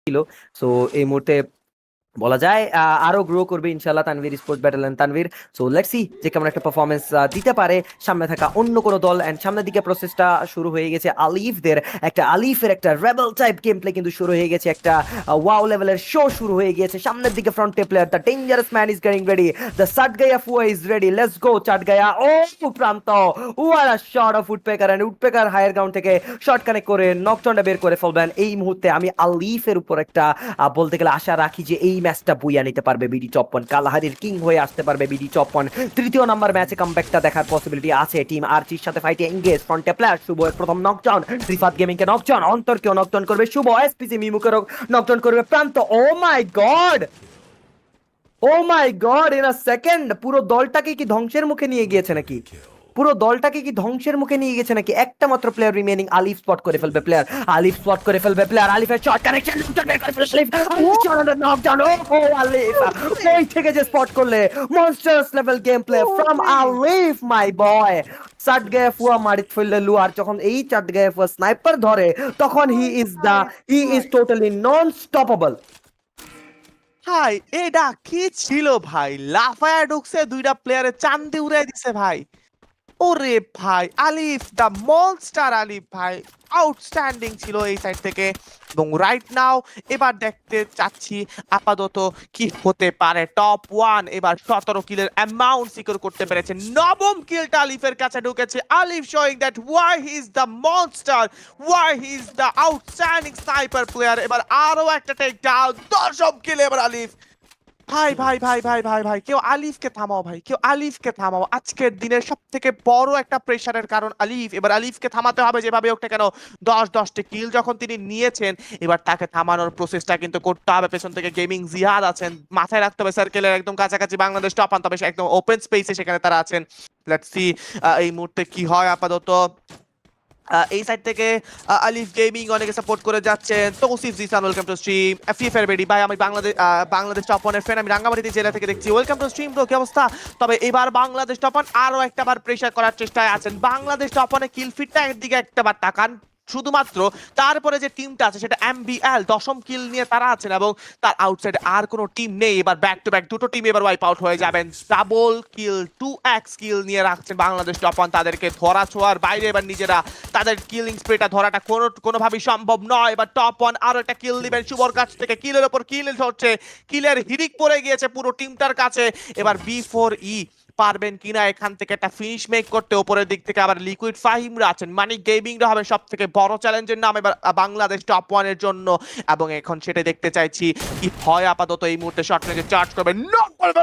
ছিল। সো এই মুহূর্তে বলা যায় আরো গ্রো করবে ইনশাআল্লাহ Tanvir sports battalion Tanvir. So let's see যে কেমন একটা পারফরমেন্স দিতে পারে সামনে থাকা অন্য কোনো দল। এন্ড সামনের দিকে প্রসেসটা শুরু হয়ে গেছে আলিফের একটা রেবেল টাইপ গেম প্লে কিন্তু শুরু হয়ে গেছে, একটা ওয়াও লেভেলের শো শুরু হয়ে গিয়েছে। সামনের দিকে ফ্রন্টে player the dangerous man is getting ready, the সাটগায়া ফুয়া ইজ রেডি, লেটস গো চাটগায়া। ও প্রান্ত ওয়ার a shot of woodpecker, and woodpecker higher ground থেকে শট কানেক্ট করে নকডাউনটা বের করে ফেলবেন। এই মুহূর্তে আমি আলিফের উপর একটা বলতে গেলে আশা রাখি যে এই ম্যাচটা বুইয়া নিতে পারবে বিডি চপ্পন, কালাহারির কিং হয়ে আসতে পারবে বিডি চপ্পন। তৃতীয় নাম্বার ম্যাচে কামব্যাকটা দেখার পসিবিলিটি আছে টিম আরচির সাথে ফাইটে এঙ্গেজ। ফ্রন্টে প্লেয়ার শুভ প্রথম নকডাউন, রিফাত গেমিং কে নকডাউন, অন্তরকেও নকডাউন করবে শুভ, এসপিসি মিমুকেও নকডাউন করবে Pranto. Oh my God, oh my God, in a second পুরো দলটাকে কি ধ্বংসের মুখে নিয়ে গিয়েছে নাকি? পুরো দলটাকে কি ধ্বংসের মুখে নিয়ে গেছে নাকি? একটা মাত্র প্লেয়ার রিমেনিং, আলিফ স্পট করে ফেলবে প্লেয়ার, আলিফের শট কানেকশন নকডাউন। ও আলিফ এই থেকে যে স্পট করলে মনস্টারস লেভেল গেম প্লে ফ্রম আলিফ মাই বয়। চাটগায়া ফুয়া মারিত ফেললে লু, আর যখন এই চাটগায়া ফুয়া স্নাইপার ধরে তখন হি ইজ টোটালি নন স্টপেবল। ভাই এটা কি ছিল ভাই? লাফায়া ঢুকছে, দুইটা প্লেয়ারে চান্দি উড়াই দিছে ভাই। ওরে ভাই, আলিফ দা মনস্টার আলিফ ভাই আউটস্ট্যান্ডিং ছিল এই সাইড থেকে। এবং রাইট নাও এবার দেখতে চাচ্ছি আপাতত কি হতে পারে। টপ 1 এবার 17 কিলের অ্যামাউন্ট সিকিউর করতে পেরেছে। নবম কিলটা আলিফের কাছে ঢুকেছে। আলিফ showing that why he is the monster, why he is the outstanding sniper player. এবার আরো একটা টেক ডাউন, 10ম কিল এবার আলিফ। ভাই ভাই ভাই ভাই ভাই ভাই কেউ আলিফকে থামাও ভাই, কেউ আলিফকে থামাও। আজকের দিনের সব থেকে বড় একটা প্রেসারের কারণ আলিফ। এবার আলিফকে থামাতে হবে যেভাবে হোক না কেন। 10টি কিল যখন তিনি নিয়েছেন, এবার তাকে থামানোর প্রসেসটা কিন্তু করতে হবে। পেছন থেকে গেমিং জিহাদ আছেন, মাথায় রাখতে হবে সার্কেলের একদম কাছাকাছি বাংলাদেশ টপ আন, তবে একদম ওপেন স্পেসে সেখানে তারা আছেন। লেটস সি এই মুহূর্তে কি হয়। আপাতত এই সাইড থেকে আলিফ গেমিং অনেকে সাপোর্ট করে যাচ্ছেন। Tausif Zisan welcome to stream. ফিফার বেডি ভাই, আমি বাংলাদেশ টপ ওয়ানের ফ্যান, আমি রাঙ্গামাটি জেলা থেকে দেখছি। ওয়েলকাম টু স্ট্রিম ব্রো, কি অবস্থা? তবে এবার বাংলাদেশ টপ ওয়ান আরো একটাবার প্রেসার করার চেষ্টায় আছেন। বাংলাদেশ টপ ওয়ানে কিল ফিটটা একদিকে একটাবার তাকান শুধুমাত্র। তারপরে যে টিমটা আছে সেটা এমবিএল 10ম কিল নিয়ে তারা আছেন এবং তার আউটসাইডে আর কোনো টিম নেই। এবার ব্যাক টু ব্যাক দুটো টিম এবার ওয়াইপ আউট হয়ে যাবেন। ডাবল কিল 2x কিল নিয়ে রাখছেন বাংলাদেশ টপ ওয়ান। তাদেরকে ধরা ছোঁয়ার বাইরে এবার নিজেরা তাদের কিলিং স্প্রেটা ধরাটা কোনোভাবেই সম্ভব নয়। এবার টপ ওয়ান আরো একটা কিল দিবেন শুভর কাছ থেকে। কিলের ওপর কিল ধরছে, কিলের হিরিক পড়ে গিয়েছে পুরো টিমটার কাছে। এবার B4E পারবেন কিনা এখান থেকে একটা ফিনিশ মেক করতে। উপরের দিক থেকে আবার লিকুইড ফাহিমরা আছেন, মানিক গেমিংরা হবে সব থেকে বড় চ্যালেঞ্জের নাম এবার বাংলাদেশ টপ ওয়ানের জন্য। এবং এখন সেটা দেখতে চাইছি কি হয়। আপাতত এই মুহূর্তে শট নিয়ে চার্জ করবে, নক করবে।